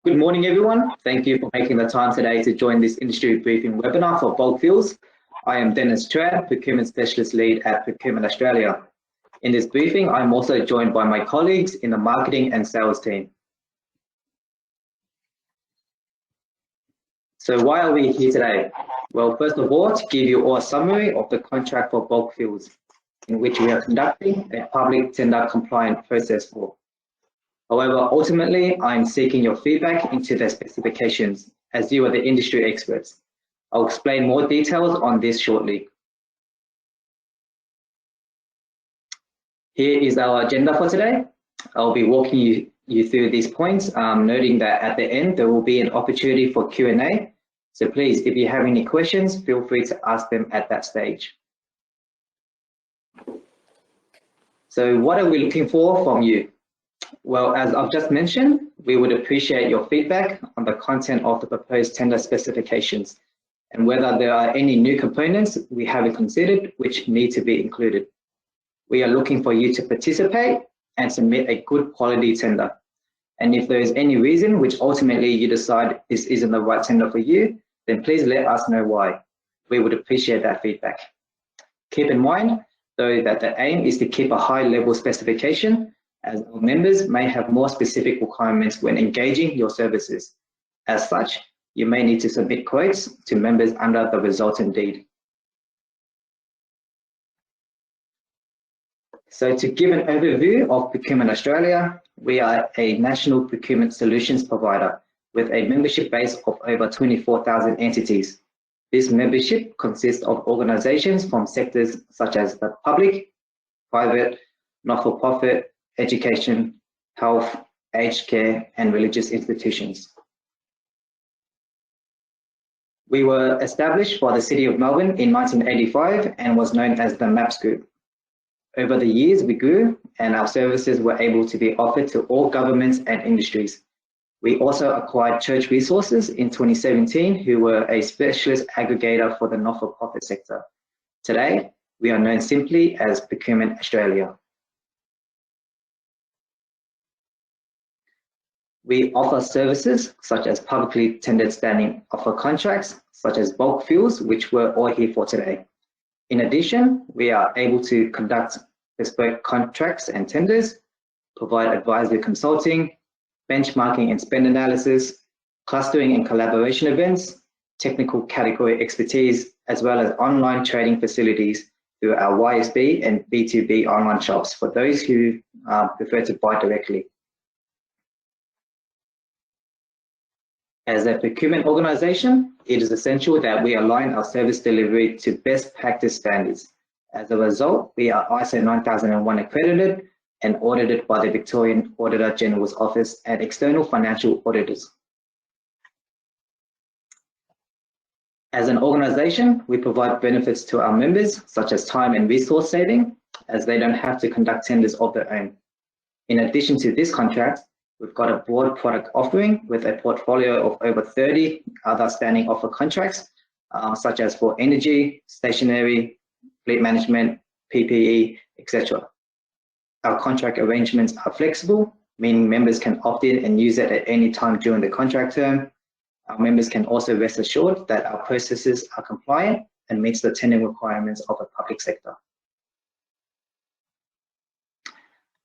Good morning, everyone. Thank you for making the time today to join this industry briefing webinar for bulk fuels. I am Dennis Tran, Procurement Specialist Lead at Procurement Australia. In this briefing, I'm also joined by my colleagues in the marketing and sales team. So why are we here today? Well, first of all, to give you all a summary of the contract for bulk fuels, in which we are conducting a public tender compliant process for. However, ultimately, I'm seeking your feedback into the specifications, as you are the industry experts. I'll explain more details on this shortly. Here is our agenda for today. I'll be walking you through these points, noting that at the end, there will be an opportunity for Q&A. So please, if you have any questions, feel free to ask them at that stage. So what are we looking for from you? Well, as I've just mentioned, we would appreciate your feedback on the content of the proposed tender specifications and whether there are any new components we haven't considered which need to be included. We are looking for you to participate and submit a good quality tender. And if there is any reason which ultimately you decide this isn't the right tender for you, then please let us know why. We would appreciate that feedback. Keep in mind, though, that the aim is to keep a high level specification, as our members may have more specific requirements when engaging your services. As such, you may need to submit quotes to members under the resultant deed. So to give an overview of Procurement Australia, we are a national procurement solutions provider with a membership base of over 24,000 entities. This membership consists of organisations from sectors such as the public, private, not-for-profit, education, health, aged care, and religious institutions. We were established by the City of Melbourne in 1985 and was known as the MAPS Group. Over the years, we grew and our services were able to be offered to all governments and industries. We also acquired Church Resources in 2017, who were a specialist aggregator for the not-for-profit sector. Today, we are known simply as Procurement Australia. We offer services such as publicly tendered standing offer contracts, such as bulk fuels, which we're all here for today. In addition, we are able to conduct bespoke contracts and tenders, provide advisory consulting, benchmarking and spend analysis, clustering and collaboration events, technical category expertise, as well as online trading facilities through our YSB and B2B online shops for those who prefer to buy directly. As a procurement organisation, it is essential that we align our service delivery to best practice standards. As a result, we are ISO 9001 accredited and audited by the Victorian Auditor General's Office and external financial auditors. As an organisation, we provide benefits to our members, such as time and resource saving, as they don't have to conduct tenders of their own. In addition to this contract, we've got a broad product offering with a portfolio of over 30 other standing offer contracts, such as for energy, stationery, fleet management, PPE, etc. Our contract arrangements are flexible, meaning members can opt in and use it at any time during the contract term. Our members can also rest assured that our processes are compliant and meets the tendering requirements of the public sector.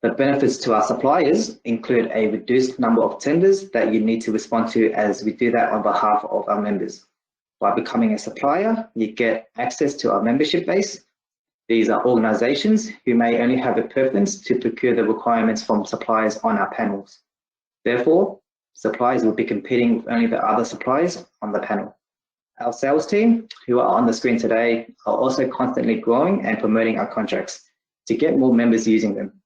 The benefits to our suppliers include a reduced number of tenders that you need to respond to, as we do that on behalf of our members. By becoming a supplier, you get access to our membership base. These are organisations who may only have a preference to procure the requirements from suppliers on our panels. Therefore, suppliers will be competing with only the other suppliers on the panel. Our sales team, who are on the screen today, are also constantly growing and promoting our contracts to get more members using them.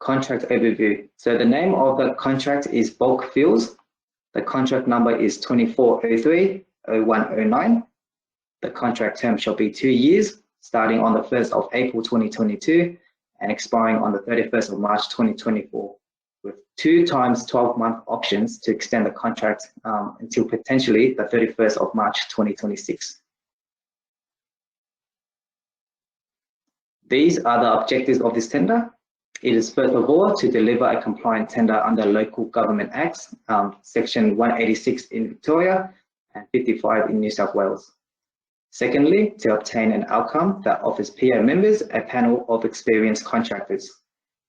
Contract overview. So the name of the contract is Bulk Fuels. The contract number is 2403-0109. The contract term shall be 2 years, starting on the 1st of April 2022 and expiring on the 31st of March 2024, with 2 times 12-month options to extend the contract until potentially the 31st of March 2026. These are the objectives of this tender. It is first of all to deliver a compliant tender under Local Government Acts, Section 186 in Victoria and 55 in New South Wales. Secondly, to obtain an outcome that offers PA members a panel of experienced contractors.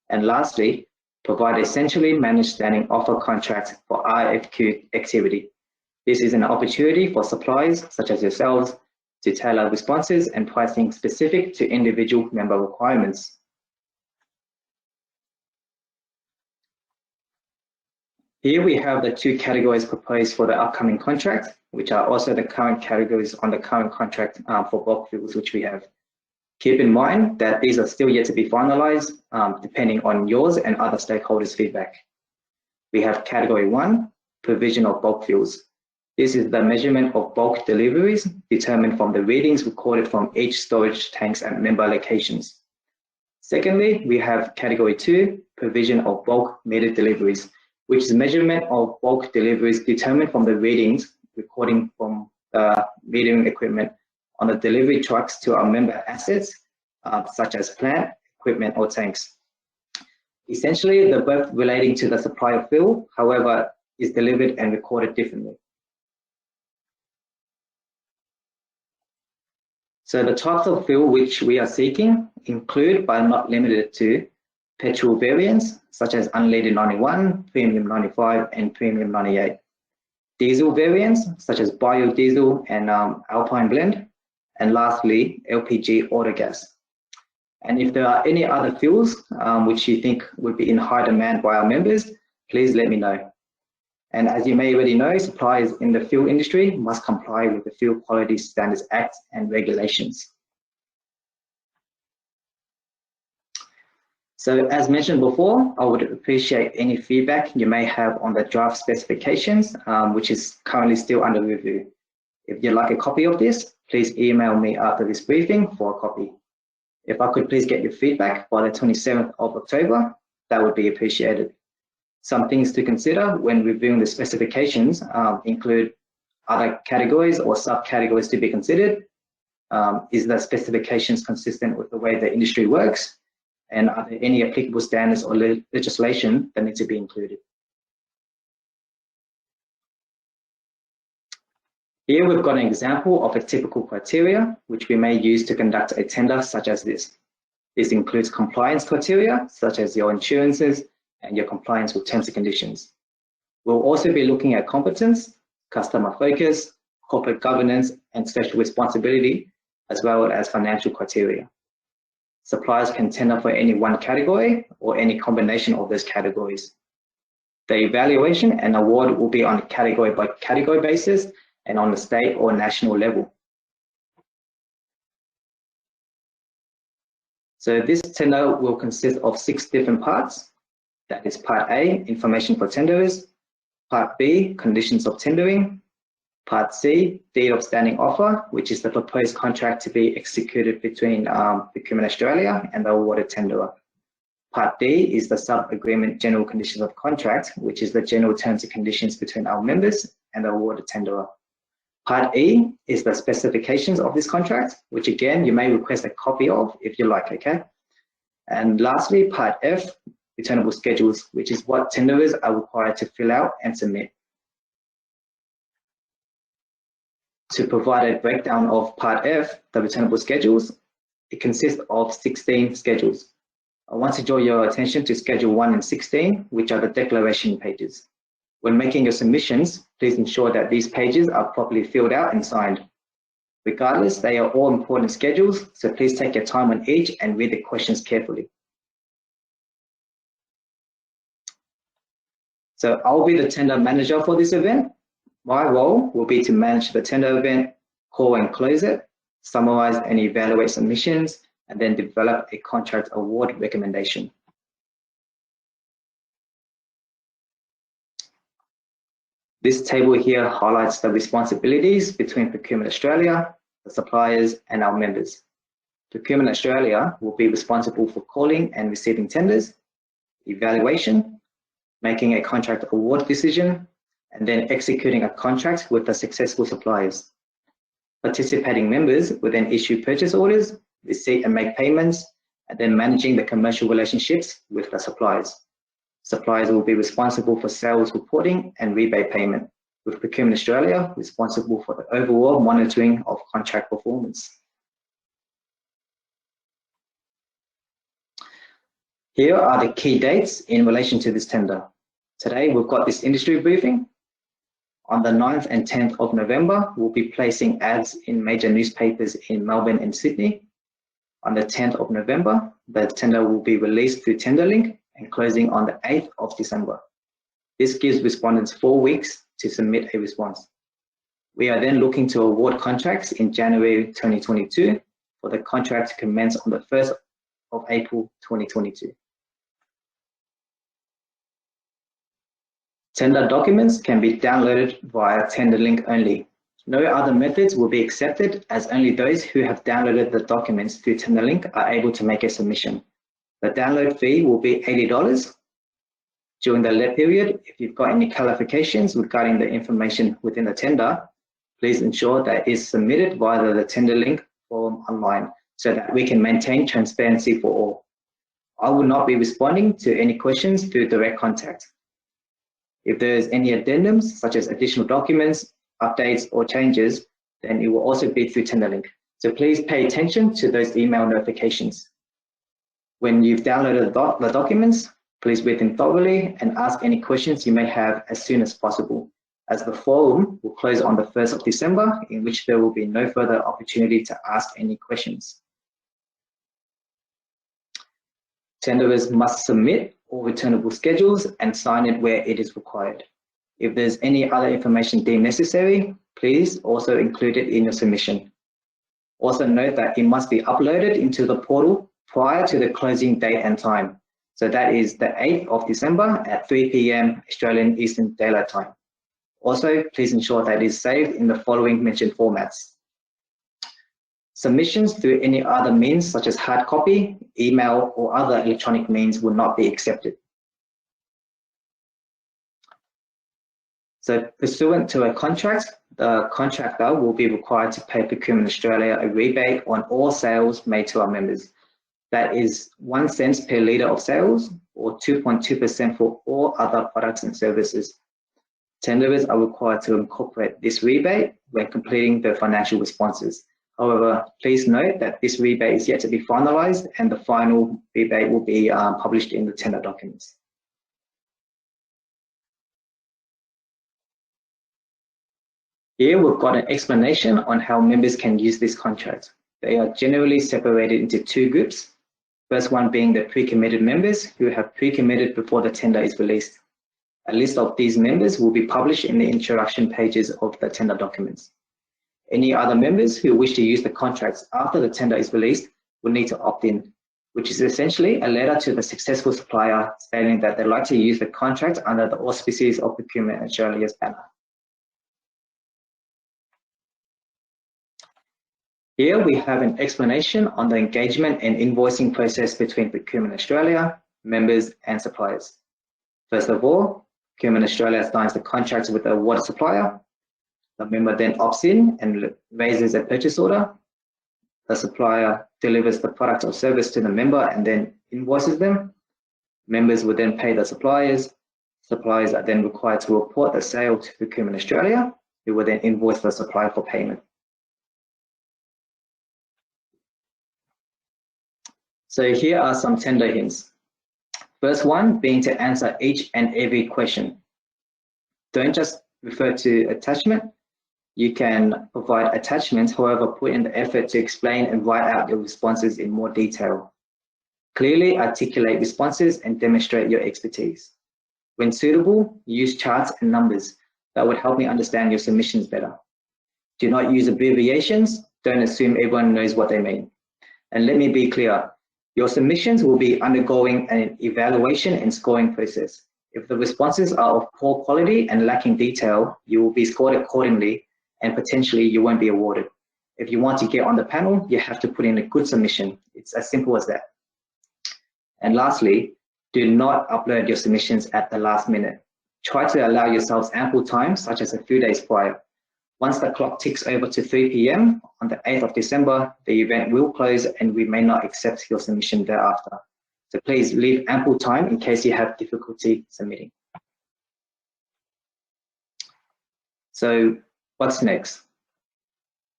And lastly, provide a centrally managed standing offer contract for RFQ activity. This is an opportunity for suppliers such as yourselves to tailor responses and pricing specific to individual member requirements. Here we have the two categories proposed for the upcoming contract, which are also the current categories on the current contract for bulk fuels which we have. Keep in mind that these are still yet to be finalised, depending on yours and other stakeholders' feedback. We have Category 1, provision of bulk fuels. This is the measurement of bulk deliveries determined from the readings recorded from each storage tanks at member locations. Secondly, we have Category 2, provision of bulk meter deliveries, which is measurement of bulk deliveries determined from the readings recording from the metering equipment on the delivery trucks to our member assets, such as plant, equipment, or tanks. Essentially, they're both relating to the supply of fuel, however, is delivered and recorded differently. So the types of fuel which we are seeking include, but not limited to, petrol variants, such as unleaded 91, premium 95, and premium 98. Diesel variants, such as biodiesel and alpine blend. And lastly, LPG autogas. And if there are any other fuels which you think would be in high demand by our members, please let me know. And as you may already know, suppliers in the fuel industry must comply with the Fuel Quality Standards Act and regulations. So as mentioned before, I would appreciate any feedback you may have on the draft specifications, which is currently still under review. If you'd like a copy of this, please email me after this briefing for a copy. If I could please get your feedback by the 27th of October, that would be appreciated. Some things to consider when reviewing the specifications include other categories or subcategories to be considered. Is the specifications consistent with the way the industry works? And are there any applicable standards or legislation that need to be included? Here we've got an example of a typical criteria which we may use to conduct a tender such as this. This includes compliance criteria such as your insurances and your compliance with terms and conditions. We'll also be looking at competence, customer focus, corporate governance, and social responsibility, as well as financial criteria. Suppliers can tender for any one category or any combination of those categories. The evaluation and award will be on a category by category basis and on the state or national level. So this tender will consist of 6 different parts. That is Part A, information for tenderers, Part B, conditions of tendering, Part C, deed of standing offer, which is the proposed contract to be executed between Procurement Australia and the awarded tenderer. Part D is the sub-agreement general conditions of contract, which is the general terms and conditions between our members and the awarded tenderer. Part E is the specifications of this contract, which again, you may request a copy of if you like, okay? And lastly, Part F, returnable schedules, which is what tenderers are required to fill out and submit. To provide a breakdown of Part F, the returnable schedules, it consists of 16 schedules. I want to draw your attention to Schedule 1 and 16, which are the declaration pages. When making your submissions, please ensure that these pages are properly filled out and signed. Regardless, they are all important schedules, so please take your time on each and read the questions carefully. So I'll be the tender manager for this event. My role will be to manage the tender event, call and close it, summarize and evaluate submissions, and then develop a contract award recommendation. This table here highlights the responsibilities between Procurement Australia, the suppliers, and our members. Procurement Australia will be responsible for calling and receiving tenders, evaluation, making a contract award decision, and then executing a contract with the successful suppliers. Participating members will then issue purchase orders, receipt and make payments, and then managing the commercial relationships with the suppliers. Suppliers will be responsible for sales reporting and rebate payment, with Procurement Australia responsible for the overall monitoring of contract performance. Here are the key dates in relation to this tender. Today we've got this industry briefing. On the 9th and 10th of November, we'll be placing ads in major newspapers in Melbourne and Sydney. On the 10th of November, the tender will be released through TenderLink and closing on the 8th of December. This gives respondents 4 weeks to submit a response. We are then looking to award contracts in January 2022 for the contract to commence on the 1st of April 2022. Tender documents can be downloaded via TenderLink only. No other methods will be accepted, as only those who have downloaded the documents through TenderLink are able to make a submission. The download fee will be $80. During the let period, if you've got any clarifications regarding the information within the tender, please ensure that it is submitted via the TenderLink form online so that we can maintain transparency for all. I will not be responding to any questions through direct contact. If there is any addendums, such as additional documents, updates, or changes, then it will also be through TenderLink. So please pay attention to those email notifications. When you've downloaded the documents, please read them thoroughly and ask any questions you may have as soon as possible, as the forum will close on the 1st of December, in which there will be no further opportunity to ask any questions. Tenderers must submit all returnable schedules and sign it where it is required. If there's any other information deemed necessary, please also include it in your submission. Also note that it must be uploaded into the portal prior to the closing date and time. So that is the 8th of December at 3 p.m. Australian Eastern Daylight Time. Also, please ensure that it is saved in the following mentioned formats. Submissions through any other means such as hard copy, email, or other electronic means will not be accepted. So pursuant to a contract, the contractor will be required to pay Procurement Australia a rebate on all sales made to our members. That is 1 cent per litre of sales, or 2.2% for all other products and services. Tenderers are required to incorporate this rebate when completing their financial responses. However, please note that this rebate is yet to be finalised, and the final rebate will be published in the tender documents. Here we've got an explanation on how members can use this contract. They are generally separated into 2 groups. First one being the pre-committed members who have pre-committed before the tender is released. A list of these members will be published in the introduction pages of the tender documents. Any other members who wish to use the contracts after the tender is released will need to opt in, which is essentially a letter to the successful supplier stating that they'd like to use the contract under the auspices of Procurement Australia's banner. Here we have an explanation on the engagement and invoicing process between Procurement Australia, members, and suppliers. First of all, Procurement Australia signs the contract with the water supplier. The member then opts in and raises a purchase order. The supplier delivers the product or service to the member and then invoices them. Members will then pay the suppliers. Suppliers are then required to report the sale to Procurement Australia, who will then invoice the supplier for payment. So here are some tender hints. First one being to answer each and every question. Don't just refer to attachment. You can provide attachments, however, put in the effort to explain and write out your responses in more detail. Clearly articulate responses and demonstrate your expertise. When suitable, use charts and numbers. That would help me understand your submissions better. Do not use abbreviations. Don't assume everyone knows what they mean. And let me be clear, your submissions will be undergoing an evaluation and scoring process. If the responses are of poor quality and lacking detail, you will be scored accordingly and potentially you won't be awarded. If you want to get on the panel, you have to put in a good submission. It's as simple as that. And lastly, do not upload your submissions at the last minute. Try to allow yourselves ample time, such as a few days prior. Once the clock ticks over to 3 p.m. on the 8th of December, the event will close and we may not accept your submission thereafter. So please leave ample time in case you have difficulty submitting. So what's next?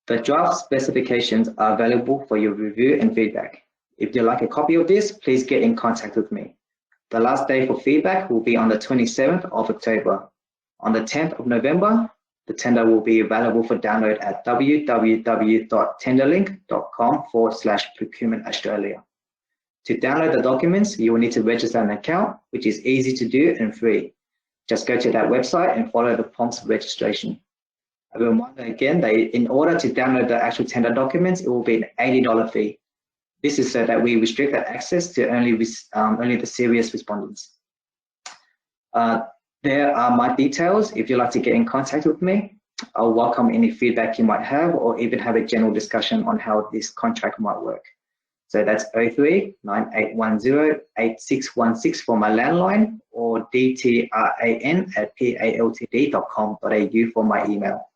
The draft specifications are available for your review and feedback. If you'd like a copy of this, please get in contact with me. The last day for feedback will be on the 27th of October. On the 10th of November, the tender will be available for download at www.tenderlink.com/Procurement Australia. To download the documents, you will need to register an account, which is easy to do and free. Just go to that website and follow the prompts for registration. I will remind again that in order to download the actual tender documents, it will be an $80 fee. This is so that we restrict the access to only the serious respondents. There are my details if you'd like to get in contact with me. I'll welcome any feedback you might have or even have a general discussion on how this contract might work. So that's 03-9810-8616 for my landline or dtran@paltd.com.au for my email.